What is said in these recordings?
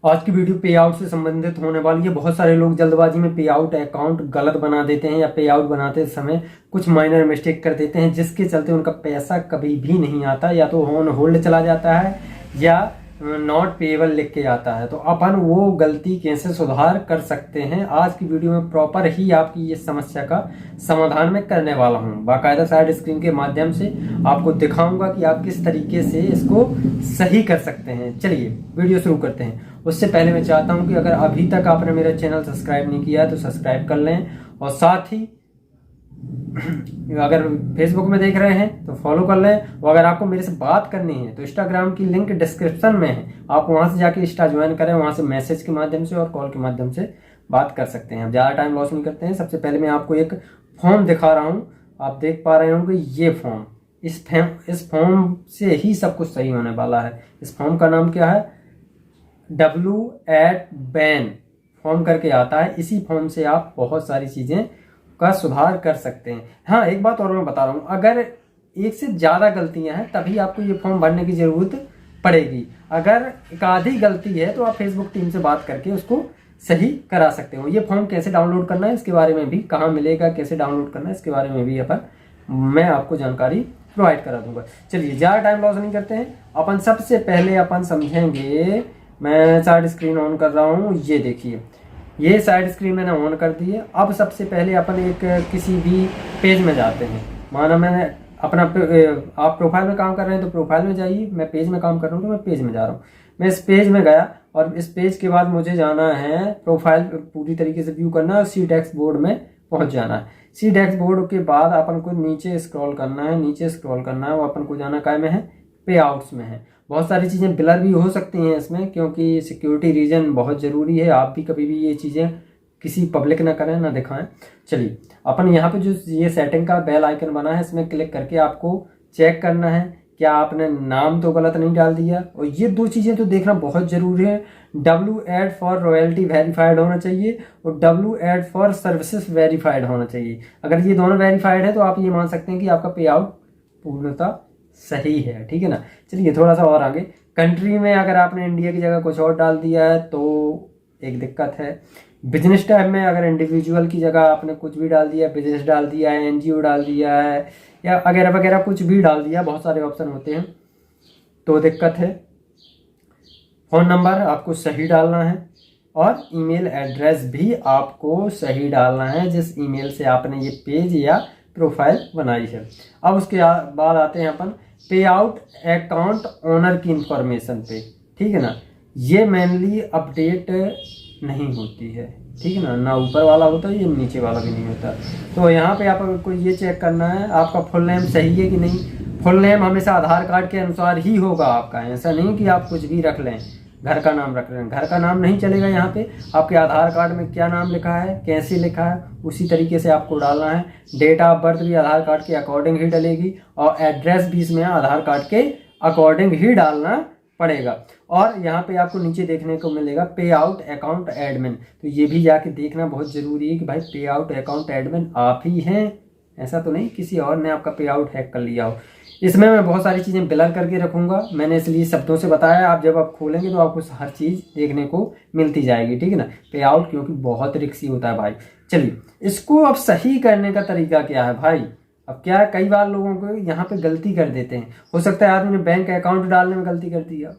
आज की वीडियो पे आउट से संबंधित होने वाली है। बहुत सारे लोग जल्दबाजी में पे आउट अकाउंट गलत बना देते हैं या पे आउट बनाते समय कुछ माइनर मिस्टेक कर देते हैं, जिसके चलते उनका पैसा कभी भी नहीं आता, या तो ऑन होल्ड चला जाता है या नॉट पेएबल लिख के आता है। तो अपन वो गलती कैसे सुधार कर सकते हैं, आज की वीडियो में प्रॉपर ही आपकी ये समस्या का समाधान मैं करने वाला हूँ। बाकायदा साइड स्क्रीन के माध्यम से आपको दिखाऊंगा कि आप किस तरीके से इसको सही कर सकते हैं। चलिए वीडियो शुरू करते हैं। उससे पहले मैं चाहता हूं कि अगर अभी तक आपने मेरा चैनल सब्सक्राइब नहीं किया है तो सब्सक्राइब कर लें, और साथ ही अगर फेसबुक में देख रहे हैं तो फॉलो कर लें, और अगर आपको मेरे से बात करनी है तो इंस्टाग्राम की लिंक डिस्क्रिप्शन में है, आप वहां से जाके इंस्टा ज्वाइन करें, वहां से मैसेज के माध्यम से और कॉल के माध्यम से बात कर सकते हैं। अब ज़्यादा टाइम लॉस नहीं करते हैं। सबसे पहले मैं आपको एक फॉर्म दिखा रहा हूँ, आप देख पा रहे होंगे ये फॉर्म। इस फॉर्म से ही सब कुछ सही होने वाला है। इस फॉर्म का नाम क्या है? W@BAN फॉर्म करके आता है। इसी फॉर्म से आप बहुत सारी चीज़ें का सुधार कर सकते हैं। हाँ, एक बात और मैं बता रहा हूँ, अगर एक से ज़्यादा गलतियां हैं तभी आपको ये फॉर्म भरने की ज़रूरत पड़ेगी। अगर एक आधी गलती है तो आप फेसबुक टीम से बात करके उसको सही करा सकते हो। ये फॉर्म कैसे डाउनलोड करना है इसके बारे में भी, कहाँ मिलेगा, कैसे डाउनलोड करना है इसके बारे में भी मैं आपको जानकारी प्रोवाइड करा दूंगा। चलिए ज़्यादा टाइम लॉस नहीं करते हैं। अपन सबसे पहले अपन समझेंगे। मैं साइड स्क्रीन ऑन कर रहा हूँ, ये देखिए ये साइड स्क्रीन मैंने ऑन कर दी है। अब सबसे पहले अपन एक किसी भी पेज में जाते हैं। माना मैंने अपना आप प्रोफाइल में काम कर रहे हैं तो प्रोफाइल में जाइए, मैं पेज में काम कर रहा हूँ तो मैं पेज में जा रहा हूँ। मैं इस पेज में गया और इस पेज के बाद मुझे जाना है प्रोफाइल पूरी तरीके से व्यू करना है और सी डैक्स बोर्ड में पहुंच जाना है। सी डैक्स बोर्ड के बाद अपन को नीचे स्क्रॉल करना है, नीचे स्क्रॉल करना है, वो अपन को जाना काय में है? पे आउट्स में है। बहुत सारी चीज़ें ब्लर भी हो सकती हैं इसमें, क्योंकि सिक्योरिटी रीजन बहुत ज़रूरी है। आप भी कभी भी ये चीज़ें किसी पब्लिक ना करें, ना दिखाएं। चलिए अपन यहाँ पे जो ये सेटिंग का बेल आइकन बना है इसमें क्लिक करके आपको चेक करना है क्या आपने नाम तो गलत नहीं डाल दिया, और ये दो चीज़ें तो देखना बहुत ज़रूरी है। W@ फॉर रॉयल्टी वेरीफाइड होना चाहिए और W@ फॉर सर्विसेज वेरीफाइड होना चाहिए। अगर ये दोनों वेरीफाइड है तो आप ये मान सकते हैं कि आपका पे आउट पूर्णतः सही है। ठीक है ना। चलिए थोड़ा सा और आगे, कंट्री में अगर आपने इंडिया की जगह कुछ और डाल दिया है तो एक दिक्कत है। बिजनेस टाइप में अगर इंडिविजुअल की जगह आपने कुछ भी डाल दिया, बिजनेस डाल दिया है, NGO डाल दिया है, या वगैरह वगैरह कुछ भी डाल दिया, बहुत सारे ऑप्शन होते हैं तो दिक्कत है। फ़ोन नंबर आपको सही डालना है और ईमेल एड्रेस भी आपको सही डालना है जिस ईमेल से आपने ये पेज या प्रोफाइल बनाई है। अब उसके बाद आते हैं अपन पे आउट अकाउंट ओनर की इंफॉर्मेशन पे। ठीक है ना। ये मेनली अपडेट नहीं होती है। ठीक है ना, ना ऊपर वाला होता है, ये नीचे वाला भी नहीं होता। तो यहाँ पे आपको ये चेक करना है आपका फुल नेम सही है कि नहीं। फुल नेम हमेशा आधार कार्ड के अनुसार ही होगा आपका, ऐसा नहीं कि आप कुछ भी रख लें, घर का नाम रख रहे हैं, घर का नाम नहीं चलेगा। यहाँ पे आपके आधार कार्ड में क्या नाम लिखा है, कैसे लिखा है, उसी तरीके से आपको डालना है। डेट ऑफ बर्थ भी आधार कार्ड के अकॉर्डिंग ही डलेगी और एड्रेस भी इसमें आधार कार्ड के अकॉर्डिंग ही डालना पड़ेगा। और यहाँ पे आपको नीचे देखने को मिलेगा पे आउट अकाउंट एडमिन, तो ये भी जाके देखना बहुत ज़रूरी है कि भाई पे आउट अकाउंट एडमिन आप ही हैं, ऐसा तो नहीं किसी और ने आपका पे आउट हैक कर लिया हो। इसमें मैं बहुत सारी चीज़ें ब्लर करके रखूंगा, मैंने इसलिए शब्दों से बताया। आप जब आप खोलेंगे तो आपको हर चीज़ देखने को मिलती जाएगी। ठीक है ना। पे आउट क्योंकि बहुत रिस्की होता है भाई। चलिए इसको अब सही करने का तरीका क्या है भाई। अब क्या है, कई बार लोगों को यहाँ पे गलती कर देते हैं। हो सकता है आदमी ने बैंक अकाउंट डालने में गलती कर दिया,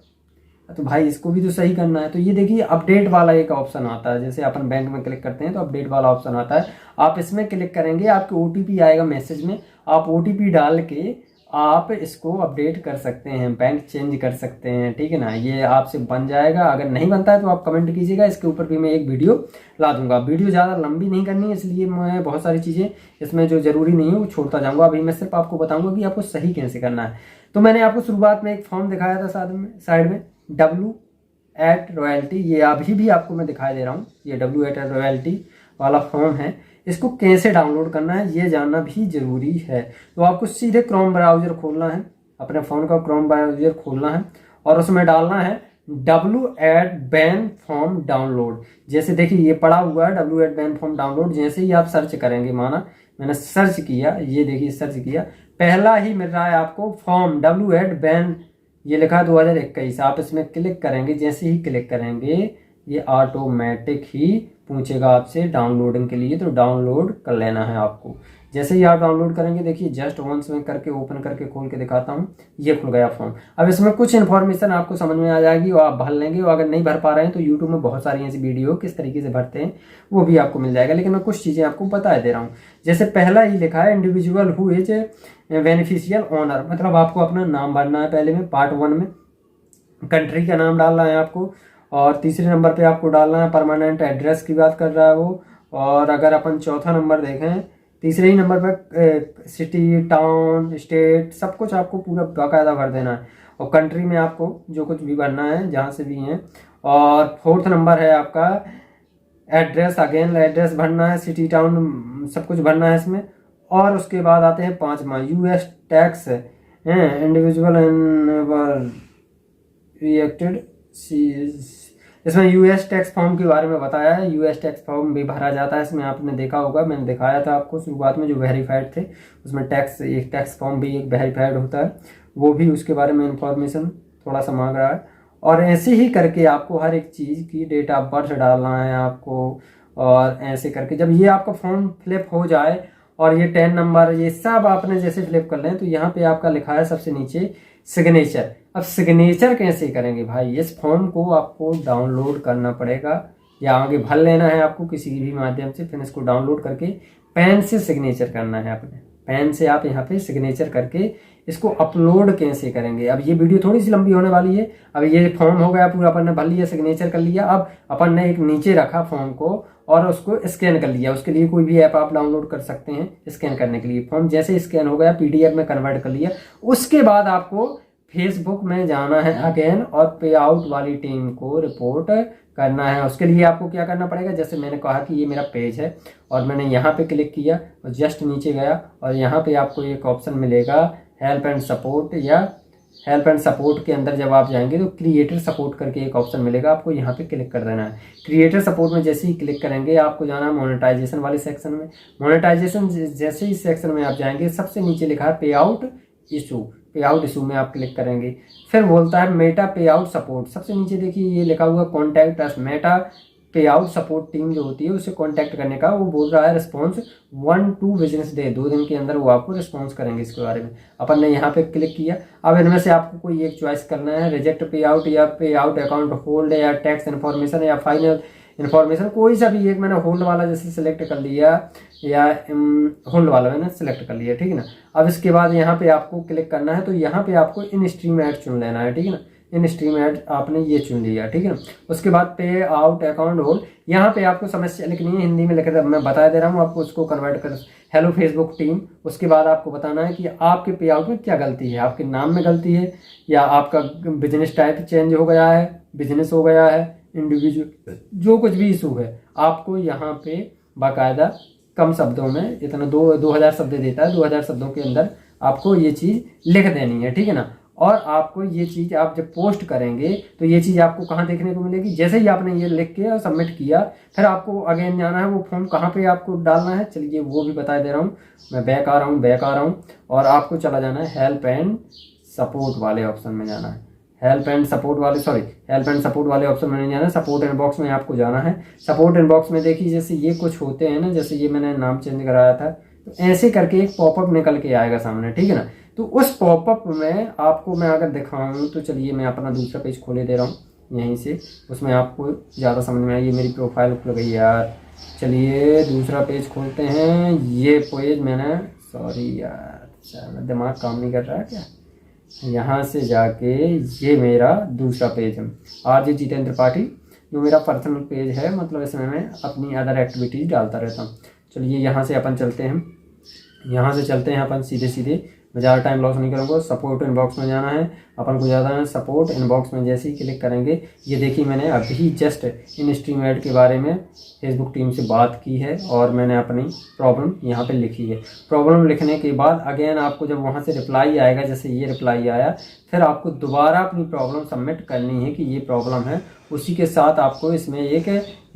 तो भाई इसको भी तो सही करना है। तो ये देखिए अपडेट वाला एक ऑप्शन आता है, जैसे अपन बैंक में क्लिक करते हैं तो अपडेट वाला ऑप्शन आता है। आप इसमें क्लिक करेंगे, आपको OTP आएगा मैसेज में, आप OTP डाल के आप इसको अपडेट कर सकते हैं, बैंक चेंज कर सकते हैं। ठीक है ना, ये आपसे बन जाएगा। अगर नहीं बनता है तो आप कमेंट कीजिएगा, इसके ऊपर भी मैं एक वीडियो ला दूंगा। वीडियो ज़्यादा लंबी नहीं करनी है, इसलिए मैं बहुत सारी चीज़ें इसमें जो ज़रूरी नहीं है वो छोड़ता जाऊँगा। अभी मैं सिर्फ आपको बताऊँगा कि आपको सही कैसे करना है। तो मैंने आपको शुरुआत में एक फॉर्म दिखाया था साइड में W@ रॉयल्टी, ये अभी भी आपको मैं दिखाई दे रहा हूँ। ये W@ रॉयल्टी वाला फॉर्म है, इसको कैसे डाउनलोड करना है ये जानना भी ज़रूरी है। तो आपको सीधे क्रोम ब्राउज़र खोलना है, अपने फ़ोन का क्रोम ब्राउज़र खोलना है और उसमें डालना है W@ बैन फॉर्म डाउनलोड। जैसे देखिए ये पड़ा हुआ है W@ बैन फॉर्म डाउनलोड। जैसे ही आप सर्च करेंगे, माना मैंने सर्च किया, ये देखिए सर्च किया, पहला ही मिल रहा है आपको फॉर्म W@ बैन ये लिखा है 2021। आप इसमें क्लिक करेंगे, जैसे ही क्लिक करेंगे ये ऑटोमेटिक ही पूछेगा आपसे डाउनलोडिंग के लिए, तो डाउनलोड कर लेना है आपको। जैसे ही आप डाउनलोड करेंगे, देखिए जस्ट वंस में करके ओपन करके खोल के दिखाता हूँ, ये खुल गया फॉर्म। अब इसमें कुछ इन्फॉर्मेशन आपको समझ में आ जाएगी और आप भर लेंगे, और अगर नहीं भर पा रहे हैं तो यूट्यूब में बहुत सारी ऐसी वीडियो किस तरीके से भरते हैं वो भी आपको मिल जाएगा, लेकिन मैं कुछ चीज़ें आपको बता दे रहा हूँ। जैसे पहला ही लिखा है individual who is beneficial owner, मतलब आपको अपना नाम भरना है पहले में, पार्ट 1 में कंट्री का नाम डालना है आपको, और तीसरे नंबर पे आपको डालना है परमानेंट एड्रेस की बात कर रहा है वो। और अगर अपन चौथा नंबर देखें, तीसरे ही नंबर पे सिटी, टाउन, स्टेट, सब कुछ आपको पूरा बाकायदा भर देना है, और कंट्री में आपको जो कुछ भी भरना है जहाँ से भी हैं। और फोर्थ नंबर है आपका एड्रेस, अगेन एड्रेस भरना है, सिटी, टाउन सब कुछ भरना है इसमें। और उसके बाद आते हैं 5वां यूएस टैक्स हैं, इंडिविजुअल रिएक्टेड, इसमें यूएस टैक्स फॉर्म के बारे में बताया है। यूएस टैक्स फॉर्म भी भरा जाता है इसमें, आपने देखा होगा, मैंने दिखाया था आपको शुरुआत में जो वेरीफाइड थे उसमें एक टैक्स फॉर्म भी एक वेरीफाइड होता है, वो भी उसके बारे में इंफॉर्मेशन थोड़ा सा मांग रहा है। और ऐसे ही करके आपको हर एक चीज़ की डेट ऑफ बर्थ डालना है आपको, और ऐसे करके जब ये आपका फॉर्म फिलअप हो जाए और ये 10 नंबर ये सब आपने जैसे फिलअप कर लें, तो यहाँ पे आपका लिखा है सबसे नीचे सिग्नेचर। अब सिग्नेचर कैसे करेंगे भाई, इस फॉर्म को आपको डाउनलोड करना पड़ेगा या आगे भर लेना है आपको किसी भी माध्यम से, फिर इसको डाउनलोड करके पेन से सिग्नेचर करना है अपने पेन से। आप यहाँ पे सिग्नेचर करके इसको अपलोड कैसे करेंगे, अब ये वीडियो थोड़ी सी लंबी होने वाली है। अब ये फॉर्म हो गया पूरा, अपन ने भर लिया, सिग्नेचर कर लिया। अब अपन ने एक नीचे रखा फॉर्म को और उसको स्कैन कर लिया, उसके लिए कोई भी ऐप आप डाउनलोड कर सकते हैं स्कैन करने के लिए। फॉर्म जैसे स्कैन हो गया, पीडीएफ में कन्वर्ट कर लिया, उसके बाद आपको फेसबुक में जाना है अगेन और पे आउट वाली टीम को रिपोर्ट करना है। उसके लिए आपको क्या करना पड़ेगा, जैसे मैंने कहा कि ये मेरा पेज है और मैंने यहाँ पे क्लिक किया और जस्ट नीचे गया, और यहाँ पे आपको एक ऑप्शन मिलेगा हेल्प एंड सपोर्ट, या हेल्प एंड सपोर्ट के अंदर जब आप जाएंगे तो क्रिएटर सपोर्ट करके एक ऑप्शन मिलेगा, आपको यहाँ पे क्लिक कर देना है। क्रिएटर सपोर्ट में जैसे ही क्लिक करेंगे आपको जाना है मोनेटाइजेशन वाले सेक्शन में। मोनेटाइजेशन जैसे ही सेक्शन में आप जाएंगे, सबसे नीचे लिखा है पे आउट इशू, पे आउट इशू में आप क्लिक करेंगे। फिर बोलता है मेटा पे आउट सपोर्ट, सबसे नीचे देखिए ये लिखा हुआ कॉन्टैक्ट अस, मेटा पे आउट सपोर्ट टीम जो होती है उसे कांटेक्ट करने का वो बोल रहा है रिस्पॉन्स 1-2 बिजनेस डे, 2 दिन के अंदर वो आपको रिस्पॉन्स करेंगे इसके बारे में। अपन ने यहाँ पे क्लिक किया। अब इनमें से आपको कोई एक चॉइस करना है, रिजेक्ट पे आउट या पे आउट अकाउंट होल्ड या टैक्स इन्फॉर्मेशन या फाइनल इन्फॉर्मेशन, कोई सा भी एक। मैंने होल्ड वाला जैसे सिलेक्ट कर लिया, या होल्ड वाला मैंने सिलेक्ट कर लिया, ठीक है ना। अब इसके बाद यहाँ पे आपको क्लिक करना है, तो यहाँ पे आपको इन स्ट्रीम ऐड चुन लेना है, ठीक है ना। इन स्ट्रीम ऐड आपने ये चुन लिया, ठीक है ना। उसके बाद पे आउट अकाउंट होल्ड, यहाँ पे आपको समस्या लिखनी है, हिंदी में लिख कर मैं बता दे रहा हूँ आपको, उसको कन्वर्ट कर हेलो फेसबुक टीम। उसके बाद आपको बताना है कि आपके पे आउट में क्या गलती है, आपके नाम में गलती है, या आपका बिजनेस टाइप चेंज हो गया है, बिजनेस हो गया है, इंडिविजुअल, जो कुछ भी इशू है आपको यहाँ पे बाकायदा कम शब्दों में, इतना 2000 शब्द देता है, 2000 शब्दों के अंदर आपको ये चीज़ लिख देनी है, ठीक है ना। और आपको ये चीज़ आप जब पोस्ट करेंगे तो ये चीज़ आपको कहाँ देखने को मिलेगी, जैसे ही आपने ये लिख के सबमिट किया, फिर आपको अगेन जाना है, वो फॉर्म कहाँ पे आपको डालना है, चलिए वो भी बता दे रहा हूँ। मैं बैक आ रहा हूँ और आपको चला जाना है हेल्प एंड सपोर्ट वाले ऑप्शन में जाना है। हेल्प एंड सपोर्ट वाले ऑप्शन में नहीं जाना है, सपोर्ट इनबॉक्स में आपको जाना है। सपोर्ट इनबॉक्स में देखिए जैसे ये कुछ होते हैं ना, जैसे ये मैंने नाम चेंज कराया था, तो ऐसे करके एक पॉपअप निकल के आएगा सामने, ठीक है ना। तो उस पॉपअप में आपको मैं अगर दिखाऊं तो चलिए मैं अपना दूसरा पेज खोले दे रहा हूँ यहीं से, उसमें आपको ज़्यादा समझ में आएगी। मेरी प्रोफाइल खुल गई यार, चलिए दूसरा पेज खोलते हैं। ये पेज मैंने, सॉरी यार, मेरा दिमाग काम नहीं कर रहा है क्या, यहाँ से जाके ये मेरा दूसरा पेज है, आरजे जितेंद्र पाठी, जो मेरा पर्सनल पेज है, मतलब इसमें मैं अपनी अदर एक्टिविटीज़ डालता रहता हूँ। चलिए यहाँ से अपन चलते हैं, अपन सीधे मैं ज़्यादा टाइम लॉस नहीं करूँगा। सपोर्ट इनबॉक्स में जाना है अपन को, ज़्यादा है सपोर्ट इनबॉक्स में जैसे ही क्लिक करेंगे, ये देखिए मैंने अभी जस्ट इन स्ट्रीम ऐड के बारे में फेसबुक टीम से बात की है और मैंने अपनी प्रॉब्लम यहाँ पे लिखी है। प्रॉब्लम लिखने के बाद अगेन आपको जब वहाँ से रिप्लाई आएगा, जैसे ये रिप्लाई आया, फिर आपको दोबारा अपनी प्रॉब्लम सबमिट करनी है कि ये प्रॉब्लम है। उसी के साथ आपको इसमें एक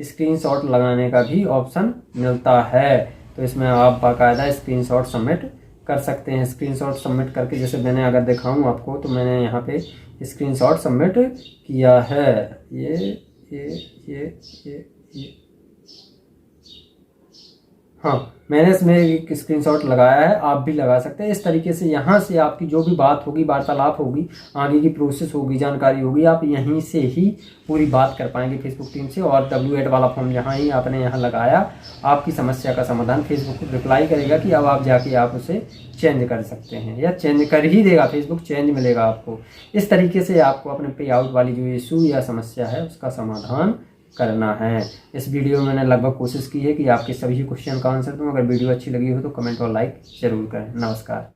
स्क्रीनशॉट लगाने का भी ऑप्शन मिलता है, तो इसमें आप बाकायदा स्क्रीनशॉट सबमिट कर सकते हैं स्क्रीनशॉट सबमिट करके। जैसे मैंने अगर दिखाऊं आपको तो मैंने यहाँ पे स्क्रीनशॉट सबमिट किया है। ये ये ये ये ये हाँ, मैंने इसमें एक स्क्रीनशॉट लगाया है, आप भी लगा सकते हैं। इस तरीके से यहाँ से आपकी जो भी बात होगी, वार्तालाप होगी, आगे की प्रोसेस होगी, जानकारी होगी, आप यहीं से ही पूरी बात कर पाएंगे फेसबुक टीम से। और W8 वाला फॉर्म जहाँ ही आपने यहाँ लगाया, आपकी समस्या का समाधान फेसबुक रिप्लाई करेगा कि अब आप जाके आप उसे चेंज कर सकते हैं, या चेंज कर ही देगा, फेसबुक चेंज मिलेगा आपको। इस तरीके से आपको अपने पे आउट वाली जो इशू या समस्या है उसका समाधान करना है। इस वीडियो में मैंने लगभग कोशिश की है कि आपके सभी क्वेश्चन का आंसर दूं। अगर वीडियो अच्छी लगी हो तो कमेंट और लाइक जरूर करें। नमस्कार।